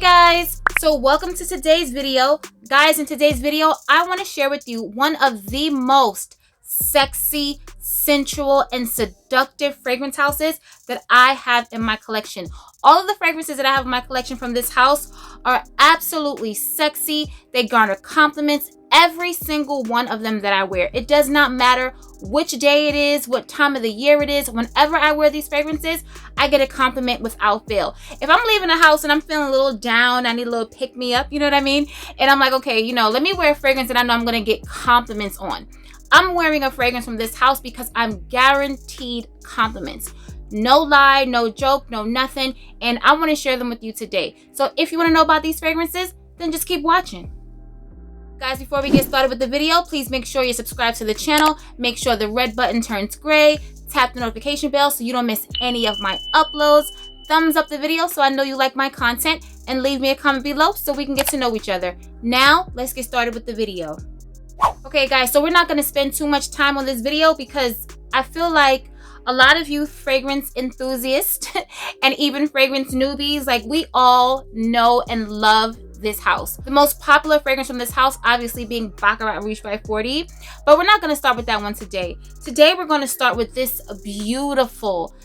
guys, so welcome to today's video. Guys, in today's video, I want to share with you one of the most sexy, sensual, and seductive fragrance houses that I have in my collection. All of the fragrances that I have in my collection from this house are absolutely sexy. They garner compliments. Every single one of them that I wear. It does not matter which day it is, what time of the year it is. Whenever I wear these fragrances, I get a compliment without fail. If I'm leaving the house and I'm feeling a little down, I need a little pick me up, you know what I mean? And I'm like, okay, let me wear a fragrance that I know I'm going to get compliments on. I'm wearing a fragrance from this house because I'm guaranteed compliments. No lie, no joke, no nothing. And I want to share them with you today. So if you want to know about these fragrances, then just keep watching. Guys, before we get started with the video, please make sure you subscribe to the channel. Make sure the red button turns gray. Tap the notification bell so you don't miss any of my uploads. Thumbs up the video so I know you like my content. And leave me a comment below so we can get to know each other. Now, let's get started with the video. Okay, guys, so we're not going to spend too much time on this video because I feel like a lot of you fragrance enthusiasts and even fragrance newbies, like we all know and love this house. The most popular fragrance from this house obviously being Baccarat Rouge by 40, but we're not going to start with that one today. Today we're going to start with this beautiful,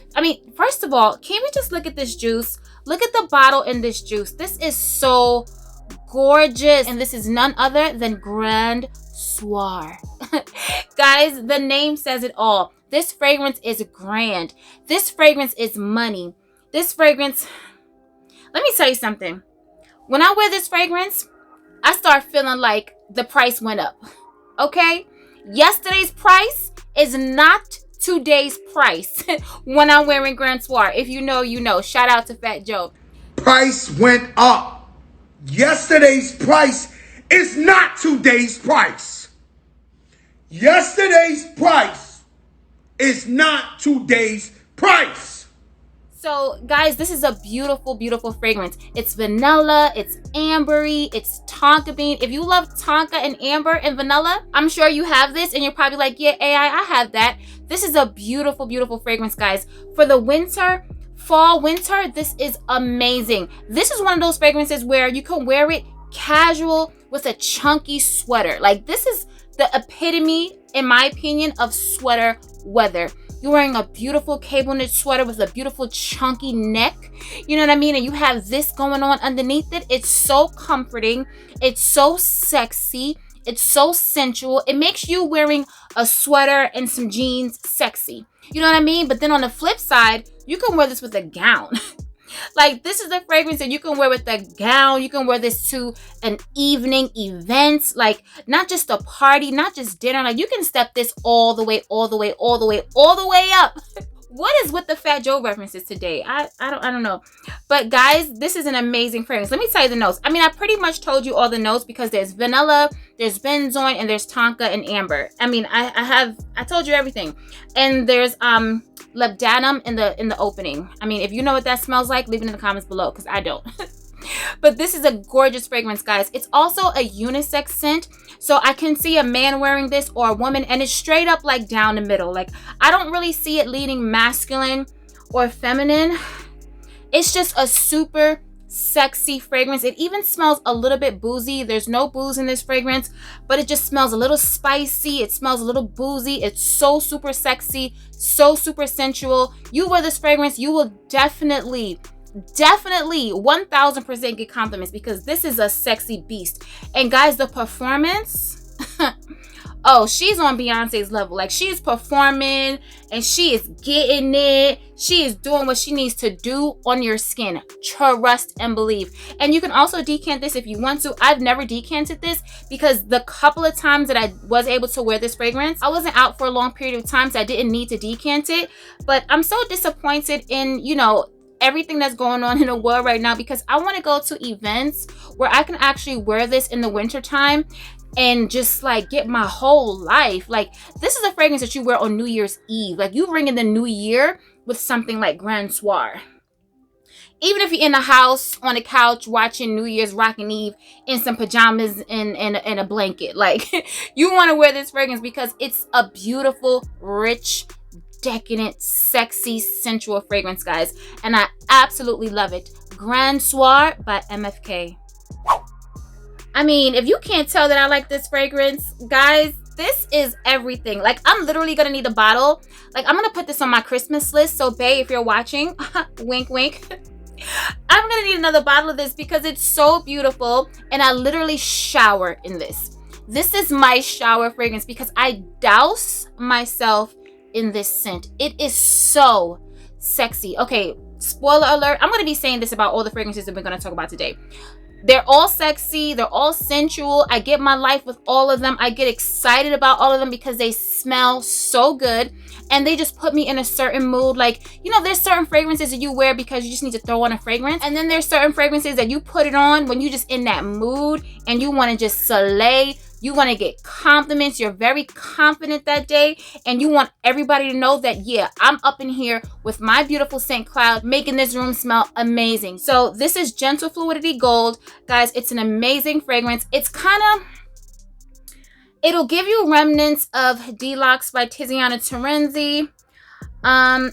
first of all, can we just look at this juice? Look at the bottle in this juice. This is so gorgeous, and this is none other than Grand Soir. Guys, the name says it all. This fragrance is grand. This fragrance is money. This fragrance, let me tell you something. When I wear this fragrance, I start feeling like the price went up, okay? Yesterday's price is not today's price when I'm wearing Grand Soir. If you know, you know. Shout out to Fat Joe. Price went up. Yesterday's price is not today's price. Yesterday's price is not today's price. So guys, this is a beautiful, beautiful fragrance. It's vanilla, it's ambery, it's tonka bean. If you love tonka and amber and vanilla, I'm sure you have this and you're probably like, yeah, I have that. This is a beautiful, beautiful fragrance, guys. For the winter, fall, winter, this is amazing. This is one of those fragrances where you can wear it casual with a chunky sweater. Like this is the epitome, in my opinion, of sweater weather. You're wearing a beautiful cable knit sweater with a beautiful chunky neck. You know what I mean? And you have this going on underneath it. It's so comforting. It's so sexy. It's so sensual. It makes you wearing a sweater and some jeans sexy. You know what I mean? But then on the flip side, you can wear this with a gown. Like this is the fragrance that you can wear with a gown. You can wear this to an evening event, like not just a party, not just dinner. Like you can step this all the way up. What is with the Fat Joe references today? I don't know. But guys, this is an amazing fragrance. Let me tell you the notes. I pretty much told you all the notes because there's vanilla, there's benzoin, and there's tonka and amber. I told you everything. And there's labdanum in the opening. If you know what that smells like, leave it in the comments below because I don't. But this is a gorgeous fragrance, guys. It's also a unisex scent. So I can see a man wearing this or a woman, and it's straight up like down the middle. Like I don't really see it leaning masculine or feminine. It's just a super sexy fragrance. It even smells a little bit boozy. There's no booze in this fragrance, but it just smells a little spicy. It smells a little boozy. It's so super sexy, so super sensual. You wear this fragrance, you will definitely 1000% get compliments because this is a sexy beast. And guys, the performance, oh, she's on Beyonce's level. Like she's performing and she is getting it. She is doing what she needs to do on your skin. Trust and believe. And you can also decant this if you want to. I've never decanted this because the couple of times that I was able to wear this fragrance, I wasn't out for a long period of time, so I didn't need to decant it. But I'm so disappointed in, everything that's going on in the world right now because I want to go to events where I can actually wear this in the winter time and just like get my whole life. Like this is a fragrance that you wear on New Year's Eve. Like you ring in the new year with something like Grand Soir. Even if you're in the house on the couch watching New Year's Rockin' Eve in some pajamas and a blanket, like you want to wear this fragrance because it's a beautiful, rich, decadent, sexy, sensual fragrance, guys, and I absolutely love it. Grand Soir by MFK. I mean, if you can't tell that I like this fragrance, guys, this is everything. Like, I'm literally gonna need a bottle. Like, I'm gonna put this on my Christmas list. So, bae, if you're watching, wink, wink. I'm gonna need another bottle of this because it's so beautiful. And I literally shower in this. This is my shower fragrance because I douse myself in this scent. It is so sexy. Okay, spoiler alert. I'm gonna be saying this about all the fragrances that we're gonna talk about today. They're all sexy. They're all sensual. I get my life with all of them. I get excited about all of them because they smell so good. And they just put me in a certain mood. Like, you know, there's certain fragrances that you wear because you just need to throw on a fragrance. And then there's certain fragrances that you put it on when you're just in that mood and you want to just slay. You want to get compliments. You're very confident that day. And you want everybody to know that, yeah, I'm up in here with my beautiful scent cloud, making this room smell amazing. So this is Gentle Fluidity Gold. Guys, it's an amazing fragrance. It's kind of... It'll give you remnants of Delox by Tiziana Terenzi.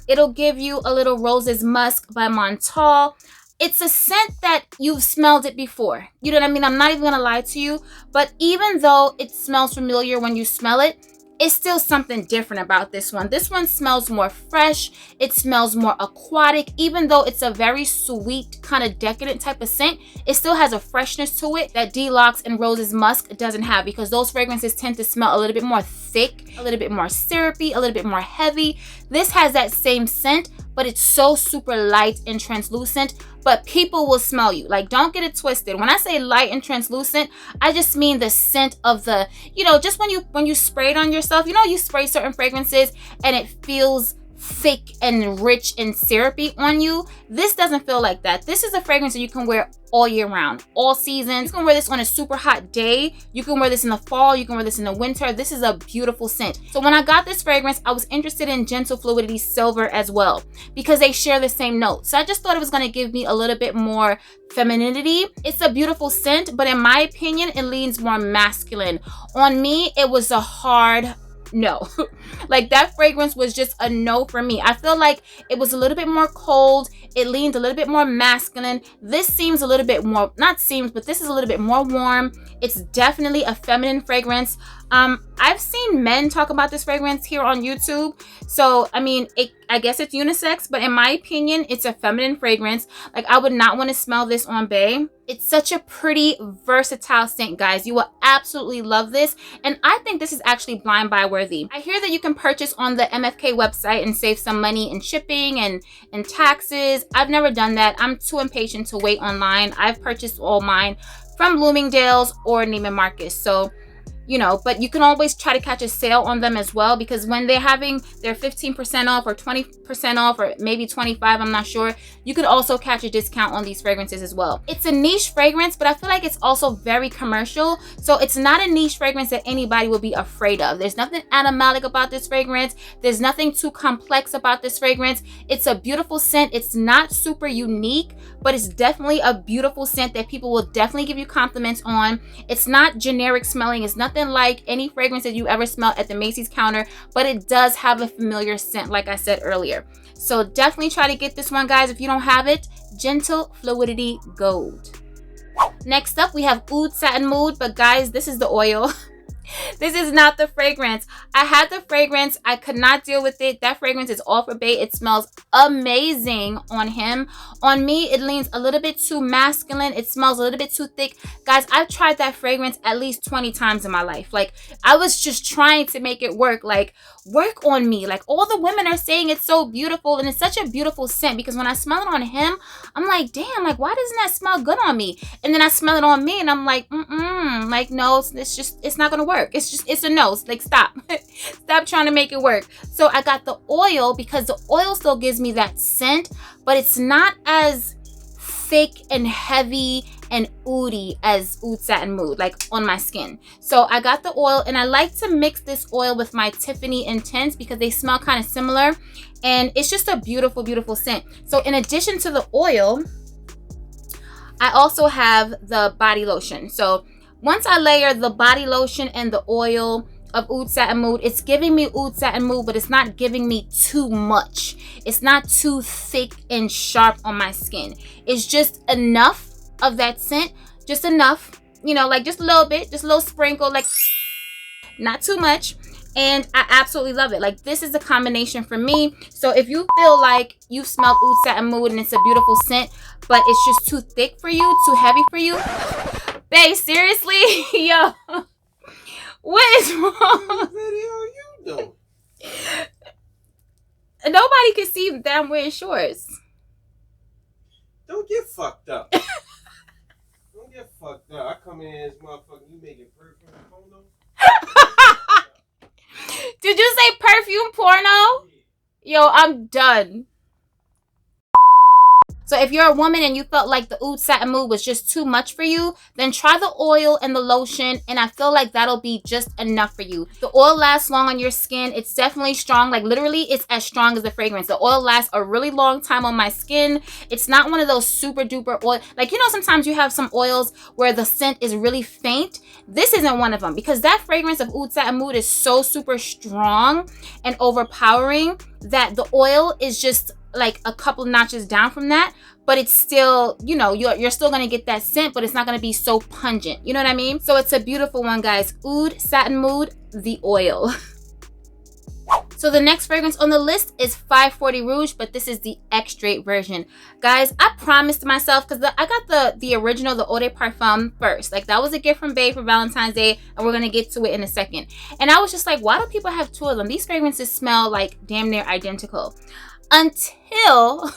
It'll give you a little Roses Musk by Montal. It's a scent that you've smelled it before. You know what I mean? I'm not even gonna lie to you. But even though it smells familiar when you smell it, it's still something different about this one. This one smells more fresh. It smells more aquatic. Even though it's a very sweet, kind of decadent type of scent, it still has a freshness to it that Delox and Roses Musk doesn't have, because those fragrances tend to smell a little bit more thick, a little bit more syrupy, a little bit more heavy. This has that same scent, but it's so super light and translucent, but people will smell you. Like, don't get it twisted. When I say light and translucent, I just mean the scent of the, you know, just when you spray it on yourself, you know, you spray certain fragrances and it feels thick and rich and syrupy on you. This doesn't feel like that. This is a fragrance that you can wear all year round, all seasons. You can wear this on a super hot day. You can wear this in the fall. You can wear this in the winter. This is a beautiful scent. So when I got this fragrance, I was interested in Gentle Fluidity Silver as well, because they share the same note. So I just thought it was going to give me a little bit more femininity. It's a beautiful scent, but in my opinion, it leans more masculine. On me, it was a hard no. Like, that fragrance was just a no for me. I feel like it was a little bit more cold. It leaned a little bit more masculine. This seems a little bit more, not seems, but this is a little bit more warm. It's definitely a feminine fragrance. I've seen men talk about this fragrance here on YouTube. So, I mean, I guess it's unisex, but in my opinion, it's a feminine fragrance. Like, I would not want to smell this on bae. It's such a pretty, versatile scent, guys. You will absolutely love this. And I think this is actually blind buy worthy. I hear that you can purchase on the MFK website and save some money in shipping and taxes. I've never done that. I'm too impatient to wait online. I've purchased all mine from Bloomingdale's or Neiman Marcus. So, you know, but you can always try to catch a sale on them as well, because when they're having their 15% off or 20% off or maybe 25, I'm not sure, you could also catch a discount on these fragrances as well. It's a niche fragrance, but I feel like it's also very commercial. So it's not a niche fragrance that anybody will be afraid of. There's nothing animalic about this fragrance. There's nothing too complex about this fragrance. It's a beautiful scent. It's not super unique, but it's definitely a beautiful scent that people will definitely give you compliments on. It's not generic smelling. It's nothing like any fragrance that you ever smell at the Macy's counter, but it does have a familiar scent, like I said earlier. So definitely try to get this one, guys, if you don't have it. Gentle Fluidity Gold. Next up, we have Oud Satin Mood, but guys, this is the oil. This is not the fragrance. I had the fragrance. I could not deal with it. That fragrance is all for bae. It smells amazing on him. On me, it leans a little bit too masculine. It smells a little bit too thick. Guys, I've tried that fragrance at least 20 times in my life. Like, I was just trying to make it work. Like, work on me. Like, all the women are saying it's so beautiful, and it's such a beautiful scent, because when I smell it on him, I'm like, damn, like, why doesn't that smell good on me? And then I smell it on me and I'm like, like, no, it's not gonna work. It's a no. Like, stop. Stop trying to make it work. So I got the oil because the oil still gives me that scent, but it's not as thick and heavy and oudy as Oud Satin Mood, like on my skin. So I got the oil, and I like to mix this oil with my Tiffany Intense because they smell kind of similar, and it's just a beautiful, beautiful scent. So in addition to the oil, I also have the body lotion. So once I layer the body lotion and the oil of Oud Satin Mood. It's giving me Oud Satin Mood, but it's not giving me too much. It's not too thick and sharp on my skin. It's just enough of that scent, just enough, you know, like just a little bit, just a little sprinkle, like not too much. And I absolutely love it. Like, this is a combination for me. So if you feel like you've smelled Oud Satin Mood and it's a beautiful scent, but it's just too thick for you, too heavy for you, babe, seriously? Yo, what is wrong? What video you doing? Nobody can see that I'm wearing shorts. Don't get fucked up. Don't get fucked up. I come in as motherfucker, you making perfume porno? Did you say perfume porno? Yo, I'm done. So if you're a woman and you felt like the Oud Satin Mood was just too much for you, then try the oil and the lotion, and I feel like that'll be just enough for you. The oil lasts long on your skin. It's definitely strong. Like, literally, it's as strong as the fragrance. The oil lasts a really long time on my skin. It's not one of those super duper oil. Like, you know, sometimes you have some oils where the scent is really faint. This isn't one of them, because that fragrance of Oud Satin Mood is so super strong and overpowering that the oil is just like a couple notches down from that, but it's still, you know, you're still gonna get that scent, but it's not gonna be so pungent, you know what I mean? So it's a beautiful one, guys. Oud Satin Mood, the oil. So the next fragrance on the list is 540 Rouge, but this is the extrait version. Guys, I promised myself, because I got the original, the Eau de Parfum first. Like, that was a gift from Bae for Valentine's Day, and we're gonna get to it in a second. And I was just like, why do people have two of them? These fragrances smell like damn near identical. Until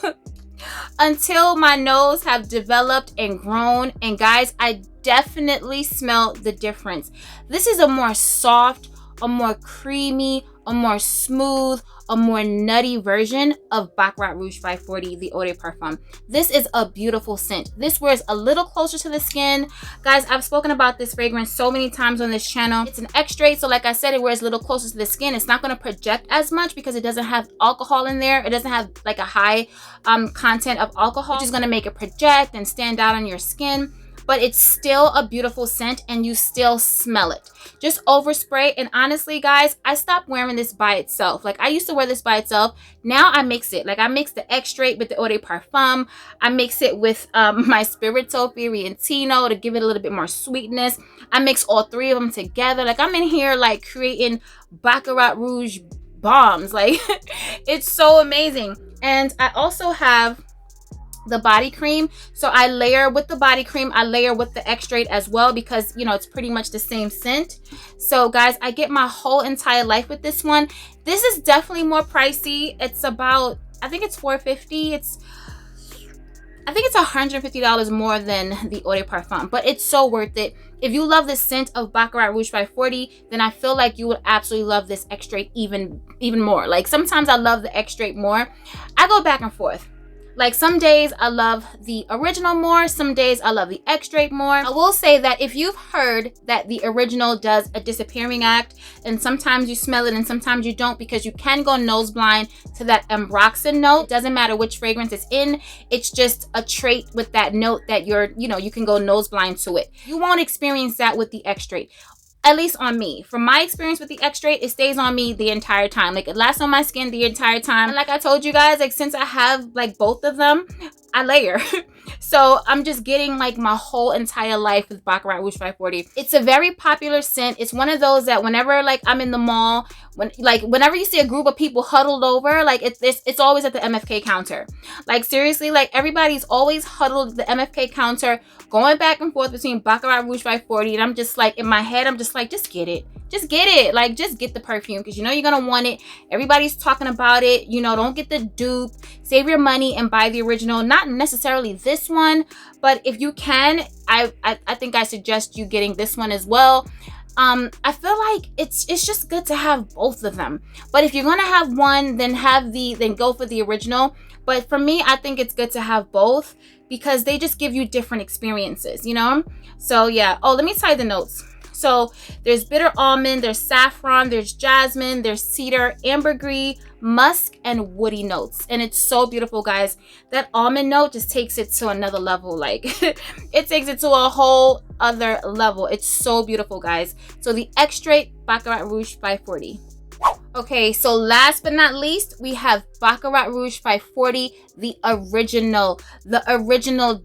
my nose have developed and grown, and guys, I definitely smell the difference. This is a more soft, a more creamy, a more smooth, a more nutty version of Baccarat Rouge 540, the Eau de Parfum. This is a beautiful scent. This wears a little closer to the skin. Guys, I've spoken about this fragrance so many times on this channel. It's an extrait, so like I said, it wears a little closer to the skin. It's not going to project as much because it doesn't have alcohol in there. It doesn't have like a high content of alcohol, which is going to make it project and stand out on your skin. But it's still a beautiful scent, and you still smell it. Just overspray. And honestly, guys, I stopped wearing this by itself. Like, I used to wear this by itself. Now I mix it. Like, I mix the extrait with the Eau de Parfum. I mix it with my Spirito Fiorentino to give it a little bit more sweetness. I mix all three of them together. Like, I'm in here like creating Baccarat Rouge bombs. Like, it's so amazing. And I also have the body cream, so I layer with the body cream, I layer with the extrait as well, because, you know, it's pretty much the same scent. So guys, I get my whole entire life with this one. This is definitely more pricey. It's about, I think it's $450. I think it's $150 more than the Eau de Parfum, but it's so worth it. If you love the scent of Baccarat Rouge 540, then I feel like you would absolutely love this extrait even more. Like, sometimes I love the extrait more. I go back and forth. Like, some days I love the original more, some days I love the extrait more. I will say that if you've heard that the original does a disappearing act, and sometimes you smell it and sometimes you don't, because you can go nose blind to that ambroxan note. It doesn't matter which fragrance it's in, it's just a trait with that note that you can go nose blind to it. You won't experience that with the extrait. At least on me. From my experience with the extrait, it stays on me the entire time. Like, it lasts on my skin the entire time. And like I told you guys, like, since I have like both of them, I layer. So I'm just getting like my whole entire life with Baccarat Rouge 540. It's a very popular scent. It's one of those that whenever like I'm in the mall, whenever you see a group of people huddled over, like it's always at the MFK counter. Like, seriously, like, everybody's always huddled at the MFK counter, going back and forth between Baccarat Rouge 540, and I'm just like, in my head, I'm just like, just get it. Just get it. Like, just get the perfume, because you know you're gonna want it. Everybody's talking about it. You know, don't get the dupe. Save your money and buy the original. Not necessarily this one, but if you can, I think I suggest you getting this one as well. I feel like it's just good to have both of them. But if you're gonna have one, then go for the original. But for me, I think it's good to have both, because they just give you different experiences, you know? So yeah. Oh, let me tell you the notes. So there's bitter almond, there's saffron, there's jasmine, there's cedar, ambergris, musk and woody notes, and it's so beautiful, guys. That almond note just takes it to another level. Like it takes it to a whole other level. It's so beautiful, guys. So the Extrait Baccarat Rouge 540. Okay, so last but not least, we have Baccarat Rouge 540, the original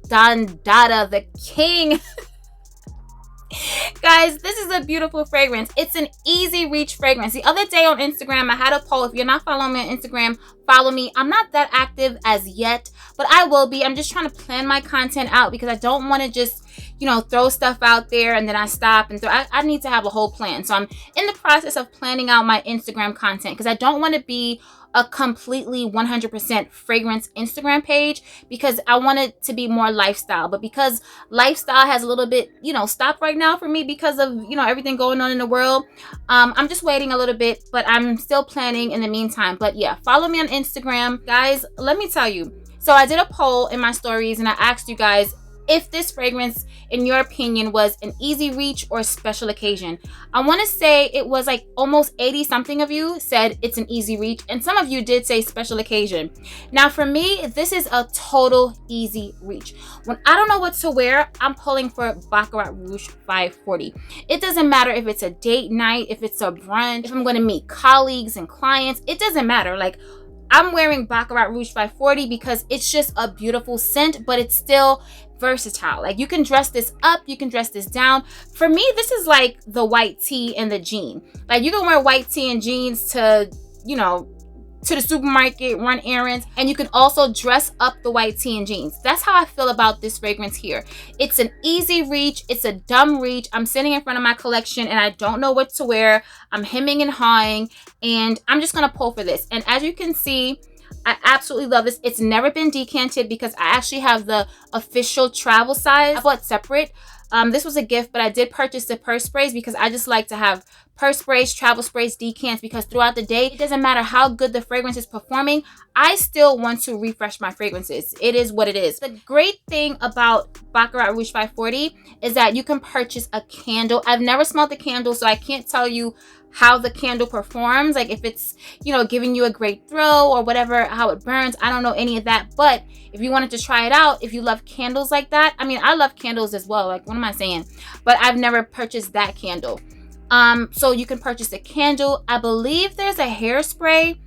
Don Dada, the king. Guys, this is a beautiful fragrance. It's an easy reach fragrance. The other day on Instagram, I had a poll. If you're not following me on Instagram, follow me. I'm not that active as yet, but I will be. I'm just trying to plan my content out because I don't want to just, you know, throw stuff out there and then I stop. And so I need to have a whole plan. So I'm in the process of planning out my Instagram content because I don't want to be a completely 100% fragrance Instagram page, because I want it to be more lifestyle. But because lifestyle has a little bit, you know, stopped right now for me because of, you know, everything going on in the world, I'm just waiting a little bit, but I'm still planning in the meantime. But yeah, follow me on Instagram. Guys, let me tell you. So I did a poll in my stories and I asked you guys if this fragrance, in your opinion, was an easy reach or special occasion. I want to say it was like almost 80 something of you said it's an easy reach, and some of you did say special occasion. Now for me, this is a total easy reach. When I don't know what to wear, I'm pulling for Baccarat Rouge 540. It doesn't matter if it's a date night, if it's a brunch, if I'm going to meet colleagues and clients, it doesn't matter. Like, I'm wearing Baccarat Rouge 540 because it's just a beautiful scent, but it's still versatile. Like, you can dress this up, you can dress this down. For me, this is like the white tee and the jean. Like, you can wear white tee and jeans to, you know, to the supermarket, run errands, and you can also dress up the white tee and jeans. That's how I feel about this fragrance here. It's an easy reach, it's a dumb reach. I'm sitting in front of my collection and I don't know what to wear. I'm hemming and hawing, and I'm just gonna pull for this. And as you can see, I absolutely love this. It's never been decanted because I actually have the official travel size. I bought separate. This was a gift, but I did purchase the purse sprays because I just like to have purse sprays, travel sprays, decants, because throughout the day, it doesn't matter how good the fragrance is performing, I still want to refresh my fragrances. It is what it is. The great thing about Baccarat Rouge 540 is that you can purchase a candle. I've never smelled the candle, so I can't tell you how the candle performs, like if it's, you know, giving you a great throw or whatever, how it burns. I don't know any of that, but if you wanted to try it out, if you love candles like that, I mean, I love candles as well, like, what am I saying? But I've never purchased that candle. So you can purchase a candle. I believe there's a hairspray.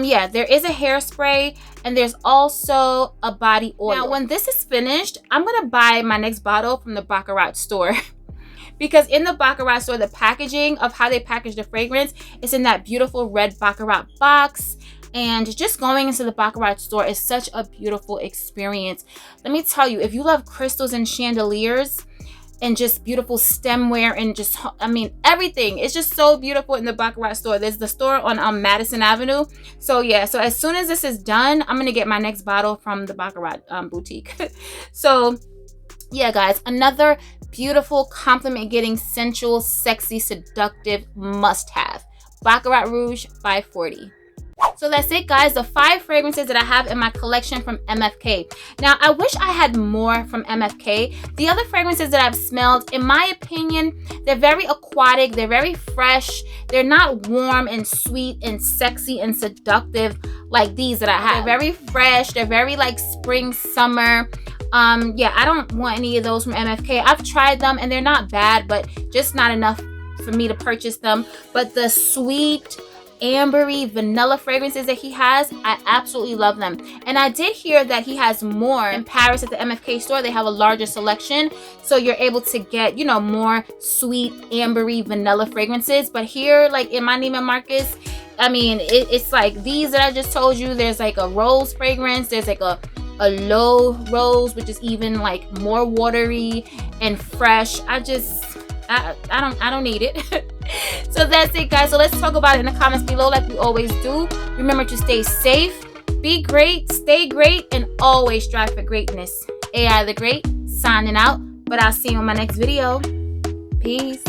Yeah, there is a hairspray, and there's also a body oil. Now, when this is finished, I'm gonna buy my next bottle from the Baccarat store. Because in the Baccarat store, the packaging of how they package the fragrance is in that beautiful red Baccarat box. And just going into the Baccarat store is such a beautiful experience. Let me tell you, if you love crystals and chandeliers and just beautiful stemware and just, I mean, everything, it's just so beautiful in the Baccarat store. There's the store on Madison Avenue. So yeah, so as soon as this is done, I'm gonna get my next bottle from the Baccarat boutique. So yeah, guys, another beautiful, compliment getting, sensual, sexy, seductive must-have. Baccarat Rouge 540. So that's it, guys, the 5 fragrances that I have in my collection from MFK. Now, I wish I had more from MFK. The other fragrances that I've smelled, in my opinion, they're very aquatic, they're very fresh, they're not warm and sweet and sexy and seductive like these that I have. They're very fresh, they're very like spring, summer. Yeah, I don't want any of those from MFK. I've tried them and they're not bad, but just not enough for me to purchase them. But the sweet, ambery, vanilla fragrances that he has, I absolutely love them. And I did hear that he has more in Paris at the MFK store. They have a larger selection, so you're able to get, you know, more sweet, ambery, vanilla fragrances. But here, like in my Neiman Marcus, I mean, it's like these that I just told you. There's like a rose fragrance, there's like a low rose, which is even like more watery and fresh. I don't need it. So that's it, guys. So let's talk about it in the comments below like we always do. Remember to stay safe, be great, stay great, and always strive for greatness. AI the Great signing out, but I'll see you in my next video. Peace.